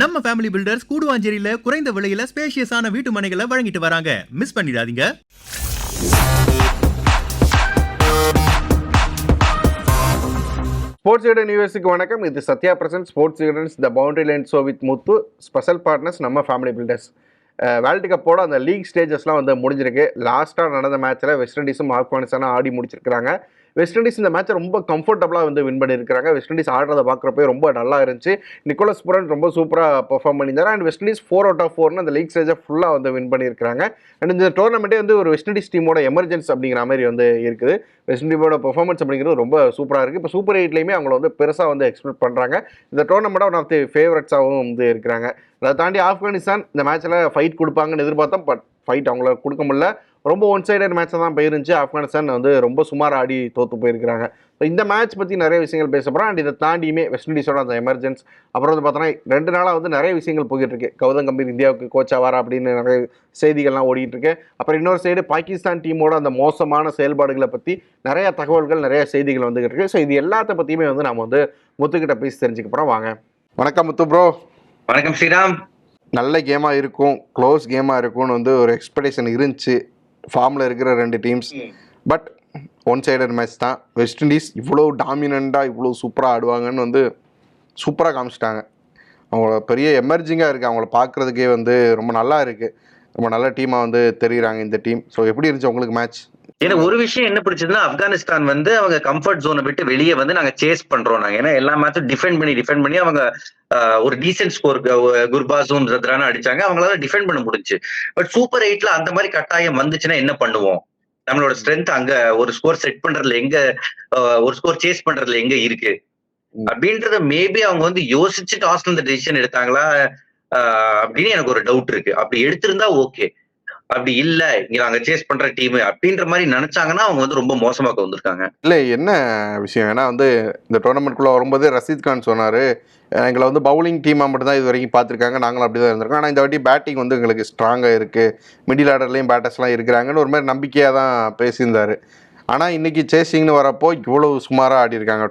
நம்ம family filters கூடுவாஞ்சேரியில குறைந்த விலையில ஸ்பேஷியஸான வீட்டு மனைகளை வழங்கிட்டு வராங்க. மிஸ் பண்ணிடாதீங்க. ஸ்போர்ட்ஸ் ஈடன் யூஎஸ்க்கு வணக்கம். இது Sathya present sports Eden's the boundary line show with Muthu. Special partners நம்ம ஃபேமிலி பில்டர்ஸ். வேர்ல்டு கப்போட அந்த லீக் ஸ்டேஜஸ்லாம் வந்து முடிஞ்சிருக்கு. லாஸ்ட்டாக நடந்த மேட்ச்சில் வெஸ்ட் இண்டீஸும் ஆப்கானிஸ்தானும் ஆடி முடிச்சிருக்காங்க. வெஸ்ட் இண்டீஸ் இந்த மேட்சை ரொம்ப கம்ஃபர்டபுளாக வந்து வின் பண்ணியிருக்காங்க. வெஸ்ட் இண்டீஸ் ஆடுறதை பார்க்குறப்ப ரொம்ப நல்லா இருந்துச்சு. நிக்கோலஸ் புரன் ரொம்ப சூப்பராக பெர்ஃபார்ம் பண்ணியிருந்தார். And west Indies 4 out of 4 அந்த லீக் ஸ்டேஜை ஃபுல்லாக வந்து வின் பண்ணியிருக்காங்க. அண்ட் இந்த டோர்னமெண்ட்டே வந்து ஒரு வெஸ்ட் இண்டீஸ் டீமோட எமர்ஜென்சி அப்படிங்கிற மாதிரி வந்து இருக்குது. வெஸ்ட் இண்டீஸோட பெர்ஃபார்மன்ஸ் அப்படிங்கிறது ரொம்ப சூப்பராக இருக்குது. இப்போ சூப்பர் 8லையுமே அவங்கள வந்து பெருசாக வந்து எக்ஸ்பெக்ட் பண்ணுறாங்க. இந்த டோர்னமெண்ட்டாக ஒன் ஆஃப் தி ஃபேவரட்ஸாகவும் வந்து இருக்கிறாங்க. அதை தாண்டி ஆப்கானிஸ்தான் இந்த மேட்ச்சில் ஃபைட் கொடுப்பாங்கன்னு எதிர்பார்த்தோம். பட் ஃபைட் அவங்கள கொடுக்க முடியல. ரொம்ப ஒன் சைடட் மேட்சாக தான் போயிருந்துச்சு. ஆப்கானிஸ்தான் வந்து ரொம்ப சுமாராக ஆடி தோற்று போயிருக்கிறாங்க. ஸோ இந்த மேட்ச் பற்றி நிறைய விஷயங்கள் பேச போகிறோம். அண்ட் இதை தாண்டியுமே வெஸ்ட் இண்டீஸோட அந்த எமர்ஜென்ஸ், அப்புறம் வந்து பார்த்தோன்னா 2 நாளாக வந்து நிறைய விஷயங்கள் போய்கிட்டு இருக்கு. கௌதம் கம்பீர் இந்தியாவுக்கு கோச் ஆவாரா அப்படின்னு நிறைய செய்திகள்லாம் ஓடிட்டு இருக்கு. அப்புறம் இன்னொரு சைடு பாகிஸ்தான் டீமோட அந்த மோசமான செயல்பாடுகளை பற்றி நிறைய தகவல்கள், நிறைய செய்திகள் வந்துகிட்டு இருக்கு. ஸோ இது எல்லாத்த பற்றியுமே வந்து நம்ம வந்து முத்துக்கிட்ட பேசி தெரிஞ்சுக்க போகிறோம். வாங்க. வணக்கம் முத்து ப்ரோ. வணக்கம் ஸ்ரீராம். நல்ல கேமாக இருக்கும், க்ளோஸ் கேமாக இருக்கும்னு வந்து ஒரு எக்ஸ்பெக்டேஷன் இருந்துச்சு ஃபார்மில் இருக்கிற 2 teams. But one sided match தான். வெஸ்ட் இண்டீஸ் இவ்வளோ டாமினண்ட்டாக இவ்வளோ சூப்பராக ஆடுவாங்கன்னு வந்து சூப்பராக காமிச்சிட்டாங்க. அவங்கள பெரிய எமர்ஜிங்காக இருக்குது. அவங்கள பார்க்குறதுக்கே வந்து ரொம்ப நல்லா இருக்குது. ரொம்ப நல்ல டீமாக வந்து தெரியுறாங்க இந்த டீம். ஸோ எப்படி இருந்துச்சு உங்களுக்கு மேட்ச்? எனக்கு ஒரு விஷயம் என்ன பிடிச்சதுன்னா, ஆப்கானிஸ்தான் வந்து அவங்க கம்ஃபர்ட் ஜோனை விட்டு வெளியே வந்து நாங்க சேஸ் பண்றோம். நாங்க ஏன்னா எல்லா மேட்சும் டிஃபெண்ட் பண்ணி அவங்க ஒரு டீசென்ட் ஸ்கோர் குர்பாஸும் ஜத்ரானும் அடிச்சாங்க. அவங்களால டிஃபெண்ட் பண்ண முடிஞ்சு. பட் சூப்பர் 8ல அந்த மாதிரி கட்டாயம் வந்துச்சுன்னா என்ன பண்ணுவோம்? நம்மளோட ஸ்ட்ரென்த் அங்க ஒரு ஸ்கோர் செட் பண்றதுல எங்க, ஒரு ஸ்கோர் சேஸ் பண்றதுல எங்க இருக்கு அப்படின்றத மேபி அவங்க வந்து யோசிச்சு டாஸ்ல இந்த டெசிஷன் எடுத்தாங்களா அப்படின்னு எனக்கு ஒரு டவுட் இருக்கு. அப்படி எடுத்திருந்தா ஓகே. அப்படி இல்ல, இங்க நாங்க சேஸ் பண்ற டீம் அப்படின்ற மாதிரி நினைச்சாங்கன்னா அவங்க வந்து ரொம்ப மோசமாக வந்திருக்காங்க. இல்லை என்ன விஷயம், ஏன்னா வந்து இந்த டோர்னமெண்ட்குள்ளே வரும்போது ரஷீத் கான் சொன்னார், எங்களை வந்து பவுலிங் டீமாக மட்டும் தான் இது வரைக்கும் பார்த்துருக்காங்க, நாங்களும் அப்படி தான் இருந்திருக்கோம். ஆனால் இந்த வாட்டி பேட்டிங் வந்து எங்களுக்கு ஸ்ட்ராங்காக இருக்குது, மிடில் ஆர்டர்லேயும் பேட்டர்ஸ்லாம் இருக்கிறாங்கன்னு ஒரு மாதிரி நம்பிக்கையாக தான் பேசியிருந்தார். ஆனால் இன்றைக்கி சேசிங்னு வரப்போ இவ்வளோ சுமாராக ஆடி இருக்காங்க.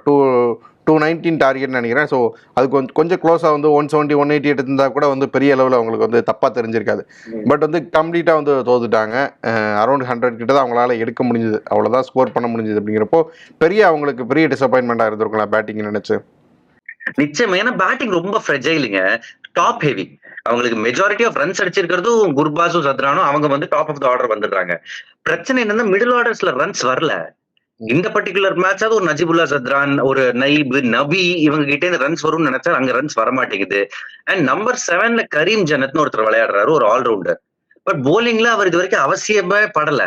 219 டார்கெட்னு நினைக்கிறேன். ஸோ அது கொஞ்சம் க்ளோஸாக வந்து 170 180 எடுத்திருந்தால் கூட வந்து பெரிய அளவில் அவங்களுக்கு வந்து தப்பாக தெரிஞ்சிருக்காது. பட் வந்து கம்ப்ளீட்டாக வந்து தோத்துட்டாங்க. அரௌண்ட் 100 கிட்ட தான் அவங்களால எடுக்க முடிஞ்சுது, அவ்வளோதான் ஸ்கோர் பண்ண முடிஞ்சுது. அப்படிங்கிறப்போ அவங்களுக்கு பெரிய டிசப்பாயின்மெண்ட்டாக இருந்திருக்கலாம் பேட்டிங் நினைச்சு. நிச்சயம். ஏன்னா பேட்டிங் ரொம்ப ஃப்ரெஜைலுங்க, டாப் ஹெவி. அவங்களுக்கு மெஜாரிட்டி ஆஃப் ரன்ஸ் அடிச்சிருக்கிறதும் குர்பாஸும் ஜத்ரானும் அவங்க வந்து டாப் ஆஃப் த ஆர்டர் வந்துடுறாங்க. பிரச்சனை என்னன்னா மிடில் ஆர்டர்ஸ்ல ரன்ஸ் வரல. இந்த பர்டிகுலர் மேட்சாவது ஒரு நஜிபுல்லா ஜத்ரான், ஒரு நைப், நபி இவங்க கிட்டே இந்த ரன்ஸ் வரும்னு நினைச்சா அங்க ரன்ஸ் வர மாட்டேங்குது. அண்ட் நம்பர் 7ல கரீம் ஜனத்னு ஒருத்தர் விளையாடுறாரு, ஒரு ஆல்ரவுண்டர். பட் போலிங்ல அவர் இது வரைக்கும் அவசியமே படல.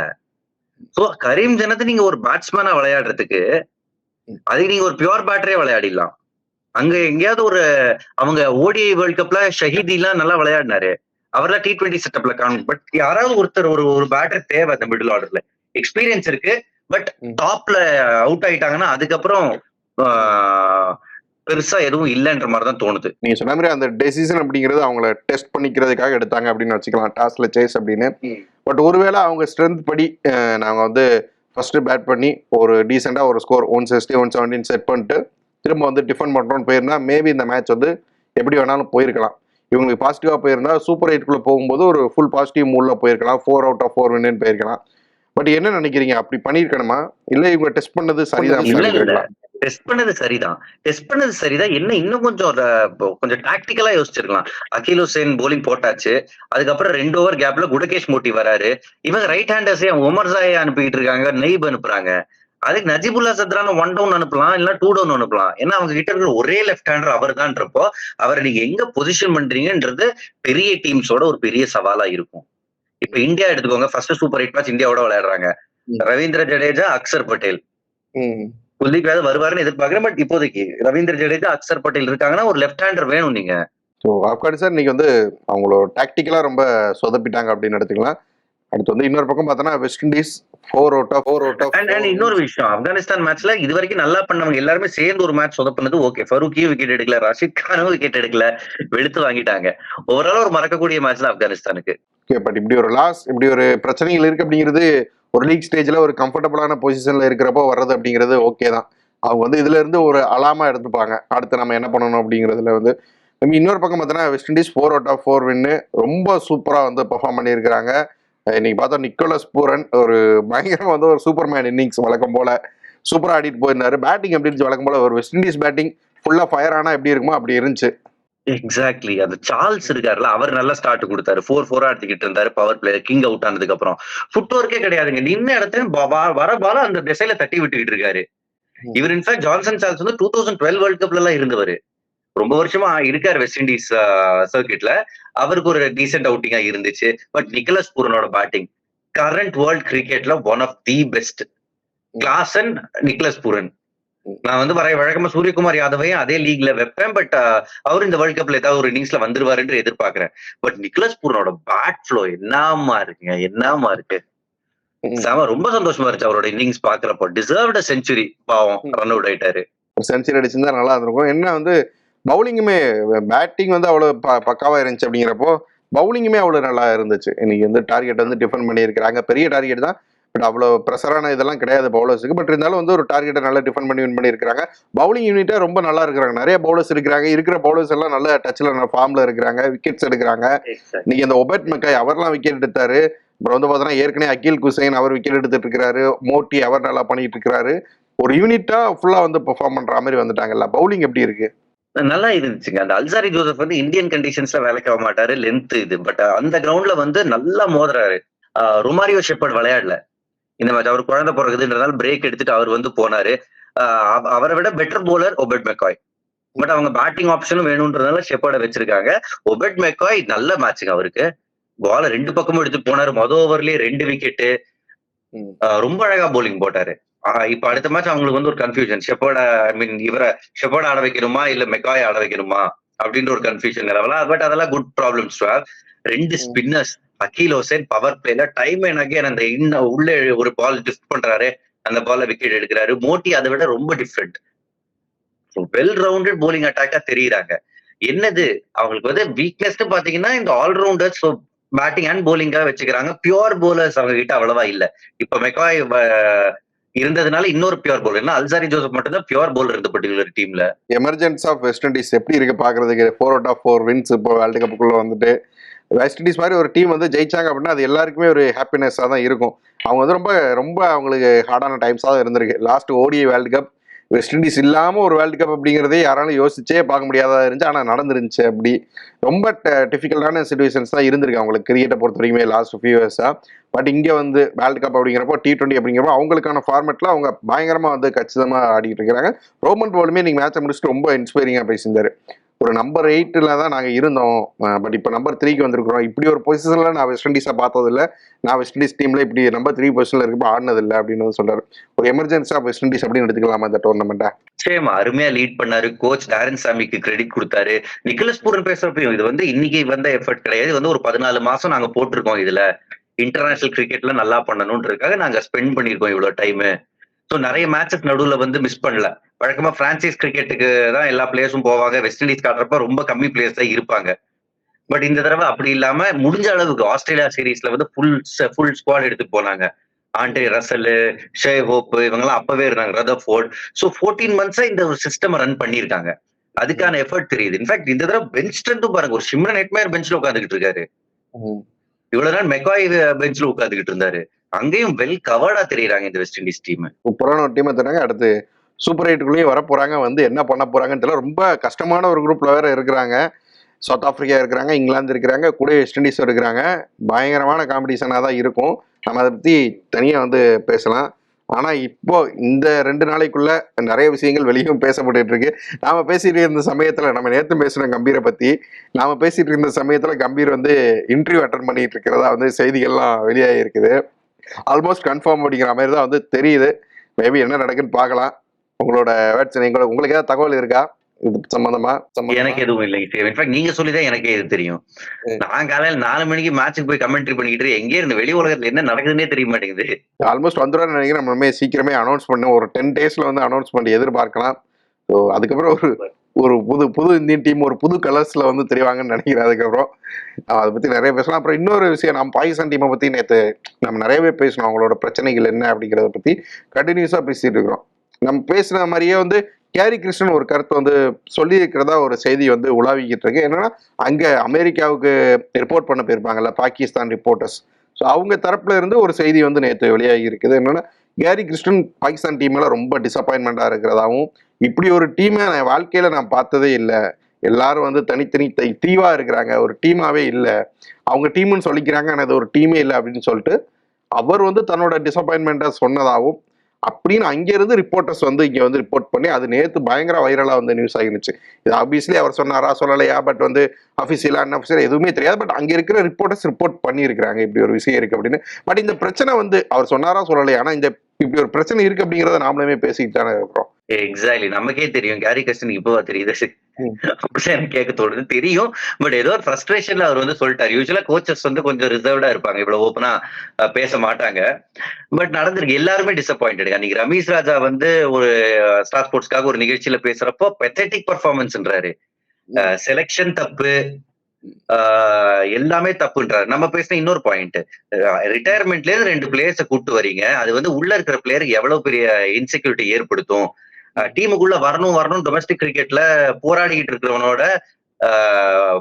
சோ கரீம் ஜனத் நீங்க ஒரு பேட்ஸ்மேனா விளையாடுறதுக்கு அதுக்கு நீங்க ஒரு பியூர் பேட்டரே விளையாடிடலாம். அங்க எங்கேயாவது ஒரு அவங்க ஓடிஐ வேர்ல்ட் கப்ல ஷஹீதி எல்லாம் நல்லா விளையாடினாரு, அவர்லாம் T20 செட்டப்ல காணும். பட் யாராவது ஒருத்தர் ஒரு பேட்டர் தேவை அந்த மிடில் ஆர்டர்ல. எக்ஸ்பீரியன்ஸ் இருக்கு, பட் டாப்ல அவுட் ஆயிட்டாங்கன்னா அதுக்கப்புறம் பெருசா எதுவும் இல்லைன்ற மாதிரி தான் தோணுது. நீங்க சொன்ன மாதிரி அந்த டெசிஷன் அப்படிங்கிறது அவங்கள டெஸ்ட் பண்ணிக்கிறதுக்காக எடுத்தாங்க அப்படின்னு வச்சுக்கலாம், டாஸ்ல சேஸ் அப்படின்னு. பட் ஒருவேளை அவங்க ஸ்ட்ரென்த் படி நாங்க வந்து ஃபர்ஸ்ட் பேட் பண்ணி ஒரு டீசெண்டா ஒரு ஸ்கோர் 160 170 செட் பண்ணிட்டு திரும்ப வந்து டிஃபெண்ட் பண்றோம்னு போயிருந்தா மேபி இந்த மேட்ச் வந்து எப்படி வேணாலும் போயிருக்கலாம். இவங்களுக்கு பாசிட்டிவா போயிருந்தா சூப்பர் 8க்குள்ள போகும்போது ஒரு ஃபுல் பாசிட்டிவ் மூட்ல போயிருக்கலாம், 4 out of 4 வின்னு போயிருக்கலாம். பட் என்ன நினைக்கிறீங்க, அப்படி பண்ணிருக்கணுமா இல்ல இவங்க டெஸ்ட் பண்ணது சரிதான்? டெஸ்ட் பண்ணது சரிதான். என்ன இன்னும் கொஞ்சம் டாக்டிக்கலா யோசிச்சிருக்கலாம். அகில் ஹுசேன் போலிங் போட்டாச்சு, அதுக்கப்புறம் 2 ஓவர் கேப்ல குடகேஷ் மோட்டி வராரு. இவங்க ரைட் ஹேண்டர்ஸே உமர் ஜாயை அனுப்பிட்டு இருக்காங்க, நெய்ப் அனுப்புறாங்க. அதுக்கு நஜிபுல்லா ஜத்ரான 1 down அனுப்பலாம், இல்ல 2 down அனுப்பலாம். ஏன்னா அவங்க கிட்ட இருக்கிற ஒரே லெஃப்ட் ஹேண்டர் அவர் தான்றப்போ அவரை நீங்க எங்க பொசிஷன் பண்றீங்கன்றது பெரிய டீம்ஸோட ஒரு பெரிய சவாலா இருக்கும். இப்ப இந்தியா எடுத்துக்கோங்க, ஃபர்ஸ்ட் சூப்பர் 8 மேட்ச் இந்தியாவோட விளையாடுறாங்க. ரவீந்திர ஜடேஜா, அக்சர் பட்டேல், குல்தீப் யாதவ் வருவாருன்னு எதிர்பார்க்கிறேன். பட் இப்போதைக்கு ரவீந்திர ஜடேஜா, அக்சர் பட்டேல் இருக்காங்கன்னா ஒரு லெஃப்ட் ஹேண்டர் வேணும். நீங்க ஆப்கானிஸ்தான் இன்னைக்கு வந்து அவங்களோட டாக்டிக்கலா ரொம்ப சொதப்பிட்டாங்க அப்படின்னு எடுத்துக்கலாம். அடுத்து வந்து இன்னொரு பக்கம் பார்த்தோன்னா வெஸ்ட் இண்டீஸ் 4 out of 4. இன்னொரு விஷயம், ஆப்கானிஸ்தான் மேட்ச்ல இது வரைக்கும் நல்லா பண்ணவங்க எல்லாருமே சேர்ந்து ஒரு மேட்ச் சொதப்பினது ஓகே. ஃபரூக்கியும் விக்கெட் எடுக்கல, ரஷீத் கானும் விக்கெட் எடுக்கல, வெளுத்து வாங்கிட்டாங்க. ஓவரால் ஒரு மறக்கக்கூடிய மேட்ச் தான் ஆப்கானிஸ்தானுக்கு. ஓகே, பட் இப்படி ஒரு லாஸ், இப்படி ஒரு பிரச்சனைகள் இருக்கு அப்படிங்கிறது ஒரு லீக் ஸ்டேஜ்ல ஒரு கம்ஃபர்டபுளான பொசிஷன்ல இருக்கிறப்போ வர்றது அப்படிங்கிறது ஓகே தான். அவங்க வந்து இதுல இருந்து ஒரு அலாமா எடுத்துப்பாங்க, அடுத்து நம்ம என்ன பண்ணணும் அப்படிங்கிறதுல வந்து. இன்னொரு பக்கம் பார்த்தோன்னா வெஸ்ட் இண்டீஸ் 4 out of 4 வின்னு ரொம்ப சூப்பராக வந்து பெர்ஃபார்ம் பண்ணியிருக்கிறாங்க. இன்னைக்கு பார்த்தா நிக்கோலஸ் பூரன் ஒரு பயங்கரமாக வந்து ஒரு சூப்பர்மேன் இன்னிங்ஸ் வழக்கம் போல சூப்பராக ஆடிட்டு போயிருந்தாரு. பேட்டிங் எப்படி இருந்துச்சு வழக்கம் போல ஒரு வெஸ்ட் இண்டீஸ் பேட்டிங் ஃபுல்லாக ஃபயர் ஆனால் எப்படி இருக்குமோ அப்படி இருந்துச்சு. எக்ஸாக்ட்லி. அந்த சார்ல்ஸ் இருக்காருல்ல, அவர் நல்லா ஸ்டார்ட் கொடுத்தாரு. 4-4 எடுத்துக்கிட்டு இருந்தாரு பவர் பிளே. கிங் அவுட் ஆனதுக்கு அப்புறம் ஃபுட் ஒர்க்கே கிடையாதுங்க. நின்ன இடத்துல வர பால அந்த திசையில தட்டி விட்டுக்கிட்டு இருக்காரு. இவர் இன்ஃபேக்ட் ஜான்சன் சார்ல்ஸ் வந்து 2012 வேர்ல்ட் கப்ல எல்லாம் இருந்தவர். ரொம்ப வருஷமா இருக்காரு வெஸ்ட் இண்டீஸ் சர்க்கிட்ல. அவருக்கு ஒரு டீசென்ட் அவுட்டிங்கா இருந்துச்சு. பட் நிக்கலஸ் பூரனோட பேட்டிங் கரண்ட் வேர்ல்ட் கிரிக்கெட்ல one of the best. Klaasen, Nicholas Pooran. நான் வந்து வழக்கமா சூரியகுமார் யாதவையும் அதே லீக்ல வைப்பேன். பட் அவரு இந்த வேர்ல்ட் கப்ல ஏதாவது ஒரு இன்னிங்ஸ்ல வந்துருவாருன்னு எதிர்பார்க்கிறேன். பட் நிக்கலஸ் பூரனோட பேட் ஃப்ளோ என்னமா இருக்குங்க, என்னமா இருக்கு. ரொம்ப சந்தோஷமா இருந்துச்சு அவரோட இன்னிங்ஸ் பாக்குறப்போ. Deserved century. பாவம் ரன் அவுட் ஆயிட்டாரு. செஞ்சுரி அடிச்சிருந்தா நல்லா இருந்திருக்கும். என்ன வந்து பவுலிங்குமே பேட்டிங் வந்து அவ்வளவு பக்காவா இருந்துச்சு அப்படிங்கிறப்போ பவுலிங்குமே அவ்வளவு நல்லா இருந்துச்சு. இன்னைக்கு வந்து டார்கெட் வந்து டிஃபெண்ட் பண்ணியிருக்கிறாங்க. பெரிய டார்கெட் தான், பட் அவ்வளோ ப்ரெஷரான இதெல்லாம் கிடையாது பவுலர்ஸுக்கு. பட் இருந்தாலும் வந்து ஒரு டார்கெட்டை நல்லா டிஃபெண்ட் பண்ணி வின் பண்ணியிருக்காங்க. பவுலிங் யூனிட்டே ரொம்ப நல்லா இருக்கிறாங்க. நிறைய பவுலர்ஸ் இருக்கிறாங்க. இருக்கிற பவுலர்ஸ் எல்லாம் நல்ல டச்சில் ஃபார்ம்ல இருக்கிறாங்க. விக்கெட்ஸ் எடுக்கிறாங்க. இன்னைக்கு அந்த ஒபெட் மெக்காய் அவர்லாம் விக்கெட் எடுத்தாரு. அப்புறம் வந்து பார்த்தோன்னா ஏற்கனவே அகில் குசைன் அவர் விக்கெட் எடுத்துட்டு இருக்கிறாரு. மோட்டி அவர் நல்லா பண்ணிட்டு இருக்கிறாரு. ஒரு யூனிட்டா ஃபுல்லா வந்து பெர்ஃபார்ம் பண்ற மாதிரி வந்துட்டாங்கல்ல. பவுலிங் எப்படி இருக்கு? நல்லா இருந்துச்சுங்க. அந்த அல்சாரி ஜோசப் வந்து இந்தியன் கண்டிஷன்ஸ்ல வேலைக்கு ஆக மாட்டாரு, லென்த் இது. பட் அந்த கிரவுண்ட்ல வந்து நல்லா மோதுறாரு. ரொமாரியோ ஷெப்பர்ட் விளையாடல இந்த மேட்ச். அவர் குழந்தை பிறகுதுன்றதால பிரேக் எடுத்துட்டு அவர் வந்து போனாரு. அவரை விட பெட்டர் போலர் ஒபெட் மெக்காய். பட் அவங்க பேட்டிங் ஆப்ஷனும் வேணும்ன்றதுனால ஷெப்பர்டை வச்சிருக்காங்க. ஒபெட் மெக்காய் நல்ல மேட்சுங்க. அவருக்கு பால 2 பக்கமும் எடுத்து போனாரு. ஓவர்லயே 2 விக்கெட்டு. ரொம்ப அழகா போலிங் போட்டாரு. இப்ப அடுத்த மேட்ச் அவங்களுக்கு வந்து ஒரு கன்ஃபியூஷன். ஷெப்பர்ட் ஆட வைக்கணுமா இல்ல மெக்காய் ஆட வைக்கணுமா அப்படின்ற ஒரு கன்ஃபியூஷன் லெவலா. பட் அதெல்லாம் good problems to have. 2 spinners Akeal Hosein power பிளேல டைம் அண்ட் அகைன் அந்த உள்ளே ஒரு பால் டிஃப்ட் பண்றாரு. அந்த பால்ல விக்கெட் எடுக்கிறாரு. மோட்டி அதை விட ரொம்ப டிஃப்ரெண்ட். வெல் ரவுண்டட் போலிங் அட்டாக்கா தெரியுறாங்க. என்னது அவங்களுக்கு வந்து வீக்னஸ் பாத்தீங்கன்னா இந்த ஆல்ரவுண்டர்ஸ் பேட்டிங் அண்ட் போலிங்காக வச்சுக்கிறாங்க. பியூர் போலர்ஸ் அவங்க கிட்ட அவ்வளவா இல்ல. இப்ப மெக்காய் இருந்ததுனால இன்னொரு பியூர் போலர். அல்சாரி ஜோசப் மட்டும் தான் பியூர் போலர் இந்த பர்டிகுலர் டீம்ல. எமர்ஜென்ஸ் ஆஃப் வெஸ்ட் இண்டீஸ் எப்படி இருக்கு பாக்குறதுக்கு. 4 out of 4 வின்ஸ் இப்போ வேர்ல்டு கப்புக்குள்ள வந்துட்டு வெஸ்ட் இண்டீஸ் மாதிரி ஒரு டீம் வந்து ஜெயிச்சாங்க அப்படின்னா அது எல்லாருக்குமே ஒரு ஹாப்பினஸா தான் இருக்கும். அவங்க வந்து ரொம்ப ரொம்ப அவங்களுக்கு ஹார்டான டைம்ஸா தான் இருந்திருக்கு. Last ODI world cup west Indies இல்லாம ஒரு வேர்ல்டு கப் அப்படிங்கிறதே யாராலும் யோசிச்சே பார்க்க முடியாதா இருந்துச்சு. ஆனா நடந்துருந்துச்சு. அப்படி ரொம்ப டிஃபிகல்ட்டான சிச்சுவேஷன்ஸ் தான் இருந்திருக்கு அவங்களுக்கு கிரிக்கெட்டை பொறுத்த வரைக்குமே லாஸ்ட் ஃபியூ இயர்ஸா. பட் இங்க வந்து வேர்ல்டு கப் அப்படிங்கிறப்போ T20 அப்படிங்கிறப்போ அவங்களுக்கான ஃபார்மேட்ல அவங்க பயங்கரமா வந்து கச்சிதமா ஆடிட்டு இருக்கிறாங்க. ரோமன் போலுமே இன்னைக்கு மேட்சை முடிச்சுட்டு ரொம்ப இன்ஸ்பைரிங்கா பேசியிருந்தாரு. ஒரு நம்பர் 8 தான் நாங்க இருந்தோம், பட் இப்போ நம்பர் 3க்கு வந்திருக்கிறோம். இப்படி ஒரு பொசிஷன்ல நான் வெஸ்ட் இண்டீஸா பார்த்தது இல்லை. நான் வெஸ்ட் இண்டீஸ் டீம்ல இப்படி நம்பர் 3 பொசிஷன்ல இருக்கப்போ ஆடினது இல்லை அப்படின்னு சொல்றாரு. ஒரு எமர்ஜென்சி ஆஃப் வெஸ்ட் இண்டீஸ் அப்படின்னு எடுத்துக்கலாமா இந்த டோர்னமெண்ட்டை? நிச்சயமா அருமையா லீட் பண்ணாரு. கோச் டாரன் சாமிக்கு கிரெடிட் கொடுத்தாரு. நிக்கலஸ் பூரன் பேசுறப்பையும் இது வந்து இன்னைக்கு வந்த எஃபர்ட் கிடையாது. இது வந்து ஒரு 14 மாசம் நாங்க போட்டிருக்கோம். இதுல இன்டர்நேஷனல் கிரிக்கெட்ல நல்லா பண்ணணும்ன்றதுக்காக நாங்க ஸ்பெண்ட் பண்ணிருக்கோம் இவ்வளவு டைம். ஸோ நிறைய மேட்சஸ் நடுவில் வந்து மிஸ் பண்ணல. வழக்கமா பிரான்சைஸ் கிரிக்கெட்டுக்கு தான் எல்லா பிளேயர்ஸும் போவாங்க. வெஸ்ட் இண்டீஸ் காட்டுறப்ப ரொம்ப கம்மி பிளேயர்ஸ் தான் இருப்பாங்க. பட் இந்த தடவை அப்படி இல்லாம முடிஞ்ச அளவுக்கு ஆஸ்திரேலியா சீரீஸ்ல வந்து ஃபுல் ஸ்குவாட் எடுத்து போனாங்க. ஆண்ட்ரே ரசல், ஷே ஹோப் இவங்கெல்லாம் அப்பவே இருந்தாங்க. ரதர்ஃபோர்ட். ஸோ 14 மந்த்ஸா இந்த ஒரு சிஸ்டம் ரன் பண்ணியிருக்காங்க. அதுக்கான எஃபர்ட் தெரியுது. இன்ஃபேக்ட் இந்த தடவை பெஞ்ச் ஸ்ட்ரென்த்தும் பாருங்க. ஒரு ஷிம்ரன் ஹெட்மேயர் பெஞ்ச்ல உட்காந்துக்கிட்டு இருக்காரு. இவ்வளவு நாள் மெக்காய் பெஞ்ச்ல உட்காந்துக்கிட்டு இருந்தாரு. அங்கேயும் வெல் கவர்டா தெரியுறாங்க இந்த வெஸ்ட் இண்டீஸ் டீம். சூப்பரான ஒரு டீம் தராங்க. அடுத்து சூப்பர் 8க்குள்ளேயும் வர போறாங்க. வந்து என்ன பண்ண போறாங்கன்னு தெரியல. ரொம்ப கஷ்டமான ஒரு குரூப்ல வேற இருக்கிறாங்க. சவுத் ஆப்பிரிக்கா இருக்கிறாங்க, இங்கிலாந்து இருக்கிறாங்க, கூட வெஸ்ட் இண்டீஸ் இருக்கிறாங்க. பயங்கரமான காம்படிஷனாக தான் இருக்கும். நம்ம அதை பத்தி தனியா வந்து பேசலாம். ஆனா இப்போ இந்த 2 நாளைக்குள்ள நிறைய விஷயங்கள் வெளியும் பேசப்பட்டு இருக்கு. நாம பேசிட்டு இருந்த சமயத்துல நம்ம நேற்று பேசின கம்பீரை பத்தி நாம பேசிட்டு இருந்த சமயத்துல கம்பீர் வந்து இன்டர்வியூ அட்டன் பண்ணிட்டு இருக்கிறதா வந்து செய்திகள்லாம் வெளியாகி இருக்குது. ஆல்மோஸ்ட் கன்ஃபார்ம் அப்படிங்கிற மாதிரி தான் வந்து தெரியுது. மேபி என்ன நடக்குன்னு பார்க்கலாம். உங்களோட உங்களுக்கு ஏதாவது தகவல் இருக்கா இது சம்பந்தமா? எனக்கு எதுவும் இல்லைங்க. இன்ஃபேக்ட் நீங்க சொல்லிதான் எனக்கே இது தெரியும். நான் காலையில 4 மணிக்கு மேட்சுக்கு போய் கமெண்ட்ரி பண்ணிக்கிட்டு எங்கே இருந்து வெளி உலகத்துல என்ன நடக்குதுன்னே தெரிய மாட்டேங்குது. ஆல்மோஸ்ட் வந்துடும் நினைக்கிறேன். நம்ம சீக்கிரமே அனௌன்ஸ் பண்ண ஒரு 10 டேஸ்ல வந்து அனௌன்ஸ் பண்ணி எதிர்பார்க்கலாம். ஸோ அதுக்கப்புறம் ஒரு புது இந்தியன் டீம் ஒரு புது கலர்ஸ்ல வந்து தெரிவாங்கன்னு நினைக்கிறேன். அதுக்கப்புறம் அதை பத்தி நிறைய பேசலாம். அப்புறம் இன்னொரு விஷயம், நம்ம பாகிஸ்தான் டீமை பத்தி நேற்று நம்ம நிறையவே பேசணும். அவங்களோட பிரச்சனைகள் என்ன அப்படிங்கிறத பத்தி கண்டினியூஸா பேசிட்டு இருக்கிறோம். நம்ம பேசுன மாதிரியே வந்து கேரி கிருஷ்ணன் ஒரு கருத்து வந்து சொல்லியிருக்கிறதா ஒரு செய்தி வந்து உலாவிக்கிட்டு இருக்கு. என்னன்னா அங்க அமெரிக்காவுக்கு ரிப்போர்ட் பண்ண போயிருப்பாங்கல்ல பாகிஸ்தான் ரிப்போர்ட்டர்ஸ். ஸோ அவங்க தரப்புல இருந்து ஒரு செய்தி வந்து நேற்று வெளியாகி இருக்குது. என்னன்னா கேரி கிருஷ்ணன் பாகிஸ்தான் டீம்ல ரொம்ப டிசப்பாயின்மெண்டா இருக்கிறதாவும், இப்படி ஒரு டீமை நான் வாழ்க்கையில நான் பார்த்ததே இல்லை, எல்லாரும் வந்து தனித்தனி தீவா இருக்கிறாங்க, ஒரு டீமாவே இல்லை, அவங்க டீம்னு சொல்லிக்கிறாங்க ஆனால் அது ஒரு டீமே இல்லை அப்படின்னு சொல்லிட்டு அவர் வந்து தன்னோட டிசப்பாயின்மெண்ட்டை சொன்னதாகவும், அப்படின்னு அங்கிருந்து ரிப்போர்ட்டர்ஸ் வந்து இங்க வந்து ரிப்போர்ட் பண்ணி அது நேத்து பயங்கர வைரலா வந்து நியூஸ் ஆகிருந்துச்சு. இது ஆப்வியஸ்லி அவர் சொன்னாரா சொல்லலையா, பட் வந்து அஃபிஷியலா அன்அஃபிஷியலா எதுவுமே தெரியாது. பட் அங்க இருக்கிற ரிப்போர்ட்டர்ஸ் ரிப்போர்ட் பண்ணியிருக்கிறாங்க இப்படி ஒரு விஷயம் இருக்கு அப்படின்னு. பட் இந்த பிரச்சனை வந்து அவர் சொன்னாரா சொல்லலையா, ஆனா இந்த இப்படி ஒரு பிரச்சனை இருக்கு அப்படிங்கிறத நாமளுமே பேசிட்டு தானே இருக்கிறோம். எக்ஸாக்ட்லி. நமக்கே தெரியும். கேரி கிருஷ்ணனுக்கு இப்பவா தெரியுது? அப்படிதான் எனக்கு கேட்க தோணுது. தெரியும். பட் ஏதோ ஒரு ஃப்ரஸ்ட்ரேஷன்ல அவர் வந்து சொல்லிட்டாரு. யூசுவலா கோச்சஸ் வந்து கொஞ்சம் ரிசர்வ்டா இருப்பாங்க. இவ்வளவு ஓப்பனா பேச மாட்டாங்க. பட் நடந்திருக்கு. எல்லாருமே டிசப்பாயிண்டட். அன்னைக்கு ரமேஷ் ராஜா வந்து ஒரு ஸ்டார் ஸ்போர்ட்ஸ்க்காக ஒரு நிகழ்ச்சியில பேசுறப்போ பெத்தட்டிக் பெர்ஃபார்மன்ஸ்ன்றாரு. செலக்ஷன் தப்பு, எல்லாமே தப்புன்றாரு. நம்ம பேசின இன்னொரு பாயிண்ட், ரிட்டையர்மெண்ட்ல இருந்து 2 பிளேயர்ஸை கூட்டு வரீங்க. அது வந்து உள்ள இருக்கிற பிளேயருக்கு எவ்வளவு பெரிய இன்செக்யூரிட்டி ஏற்படுத்தும். டீமுக்குள்ள வரணும் டொமஸ்டிக் கிரிக்கெட்ல போராடிக்கிட்டு இருக்கிறவனோட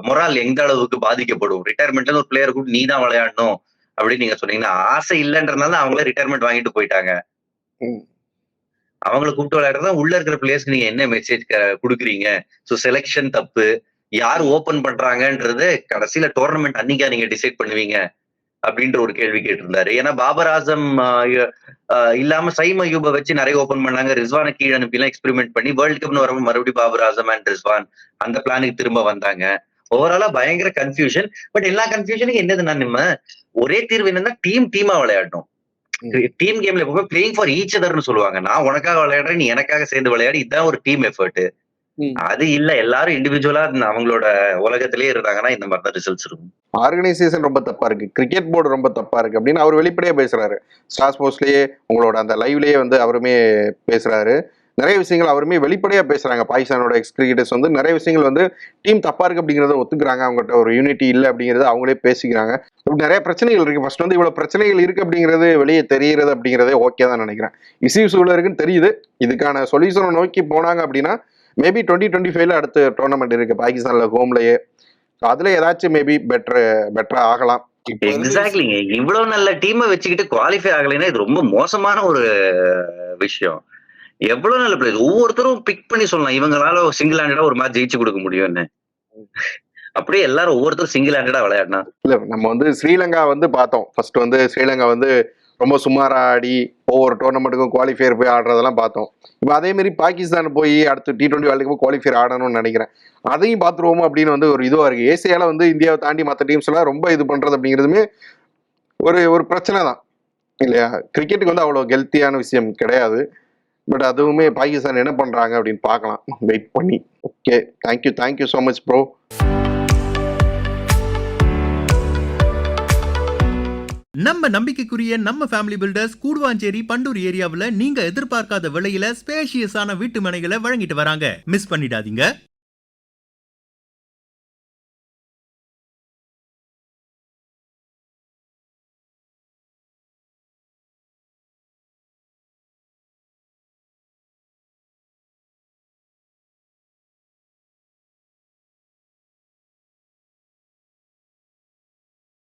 மொரால் எந்த அளவுக்கு பாதிக்கப்படும். ரிட்டையர்மெண்ட்ல ஒரு பிளேயர் கூப்பிட்டு நீ தான் விளையாடணும் அப்படின்னு நீங்க சொன்னீங்கன்னா, ஆசை இல்லைன்றதுனால அவங்களே ரிட்டையர்மெண்ட் வாங்கிட்டு போயிட்டாங்க. அவங்களை கூப்பிட்டு விளையாடுறதா உள்ள இருக்கிற பிளேயர்ஸ்க்கு நீங்க என்ன மெசேஜ் கொடுக்குறீங்க? சோ செலெக்ஷன் தப்பு, யார் ஓபன் பண்றாங்கன்றது கடைசியில டோர்னமெண்ட் அன்னைக்கா நீங்க டிசைட் பண்ணுவீங்க அப்படின்ற ஒரு கேள்வி கேட்டிருந்தாரு. ஏன்னா பாபர் ஆசம் இல்லாம சைம் அயூபை வச்சு நிறைய ஓபன் பண்ணாங்க. ரிஸ்வானை கீழே அனுப்பிலாம் எக்ஸ்பெரிமெண்ட் பண்ணி வேர்ல்டு கப்னு வரும்போது மறுபடியும் பாபர் ஆசம் அண்ட் ரிஸ்வான் அந்த பிளானுக்கு திரும்ப வந்தாங்க. ஓவராலா பயங்கர கன்ஃபியூஷன். பட் எல்லா கன்ஃபியூஷனுக்கு என்னதுன்னா, நம்ம ஒரே தீர்வு என்னன்னா டீமா விளையாடணும். டீம் கேம்ல எப்பவுமே பிளேயிங் ஃபார் ஈச் அதர்னு சொல்லுவாங்க. நான் உனக்காக விளையாடுறேன், நீ எனக்காக சேர்ந்து விளையாடி, இதுதான் ஒரு டீம் எஃபர்ட். அது இல்ல, எல்லாரும் இண்டிவிஜுவலா அவங்களோட உலகத்திலேயே இருந்தாங்கன்னா இந்த மாதிரி தான் ரிசல்ட்ஸ் இருக்கும். ஆர்கனைசேஷன் ரொம்ப தப்பா இருக்கு, கிரிக்கெட் போர்டு ரொம்ப தப்பா இருக்கு அப்படின்னு அவர் வெளிப்படையா பேசுறாரு. ஸ்டார் ஸ்போர்ட்ஸ்லயே உங்களோட அந்த லைவ்லயே வந்து அவருமே பேசுறாரு. நிறைய விஷயங்கள் அவருமே வெளிப்படையா பேசுறாங்க. பாகிஸ்தானோட எக்ஸ் கிரிக்கெட்டர்ஸ் வந்து நிறைய விஷயங்கள் வந்து டீம் தப்பா இருக்கு அப்படிங்கறத ஒத்துக்கிறாங்க. அவங்ககிட்ட ஒரு யூனிட்டி இல்லை அப்படிங்கறத அவங்களே பேசிக்கிறாங்க. நிறைய பிரச்சனைகள் இருக்கு. ஃபர்ஸ்ட் வந்து இவ்வளவு பிரச்சனைகள் இருக்கு அப்படிங்கிறது வெளியே தெரிகிறது அப்படிங்கிறதே ஓகே தான் நினைக்கிறேன். இஷ்யூஸ் உள்ள இருக்குன்னு தெரியுது. இதுக்கான சொல்யூஷனை நோக்கி போனாங்க அப்படின்னா மேபி 2025 அடுத்த டோர்னமெண்ட் இருக்கு பாகிஸ்தான்ல ஹோம்லயே. அதுல ஏதாச்சும் மேபி பெட்டரா ஆகலாம். எக்ஸாக்ட்லிங்க. இவ்வளவு நல்ல டீமை வச்சுக்கிட்டு குவாலிஃபை ஆகலைன்னா இது ரொம்ப மோசமான ஒரு விஷயம். எவ்வளவு நல்ல பிளேயர் ஒவ்வொருத்தரும் பிக் பண்ணி சொல்லலாம், இவங்களால சிங்கிள் ஹேண்டடா ஒரு மேட்ச் ஜெயிச்சு கொடுக்க முடியும்னு. அப்படியே எல்லாரும் ஒவ்வொருத்தரும் சிங்கிள் ஹேண்டடா விளையாடினா இல்ல. நம்ம வந்து ஸ்ரீலங்கா வந்து பார்த்தோம். ஃபர்ஸ்ட் வந்து ஸ்ரீலங்கா வந்து ரொம்ப சுமாரா ஆடி ஒவ்வொரு டோர்னமெண்ட்டுக்கும் குவாலிஃபயர் போய் ஆடுறதெல்லாம் பார்த்தோம். இப்போ அதே மாதிரி பாகிஸ்தான் போய் அடுத்து T20 வேர்ல்டு கப் குவாலிஃபயர் ஆடணும்னு நினைக்கிறேன். அதையும் பார்த்துருவோம் அப்படின்னு வந்து ஒரு இதுவா இருக்கு. ஏசியால வந்து இந்தியாவை தாண்டி மற்ற டீம்ஸ் எல்லாம் ரொம்ப இது பண்றது அப்படிங்கிறதுமே ஒரு பிரச்சனை தான் இல்லையா? கிரிக்கெட்டுக்கு வந்து அவ்வளோ ஹெல்த்தியான விஷயம் கிடையாது. பட் அதுவுமே பாகிஸ்தான் என்ன பண்றாங்க அப்படின்னு பார்க்கலாம் வெயிட் பண்ணி. Okay, thank you so much bro. நம்ம நம்பிக்கைக்குரிய நம்ம ஃபேமிலி பில்டர்ஸ் கூடுவாஞ்சேரி பண்டூர் ஏரியாவுல நீங்க எதிர்பார்க்காத விலையில ஸ்பேஷியஸான வீட்டு மனைகளை வழங்கிட்டு வராங்க. மிஸ் பண்ணிடாதீங்க.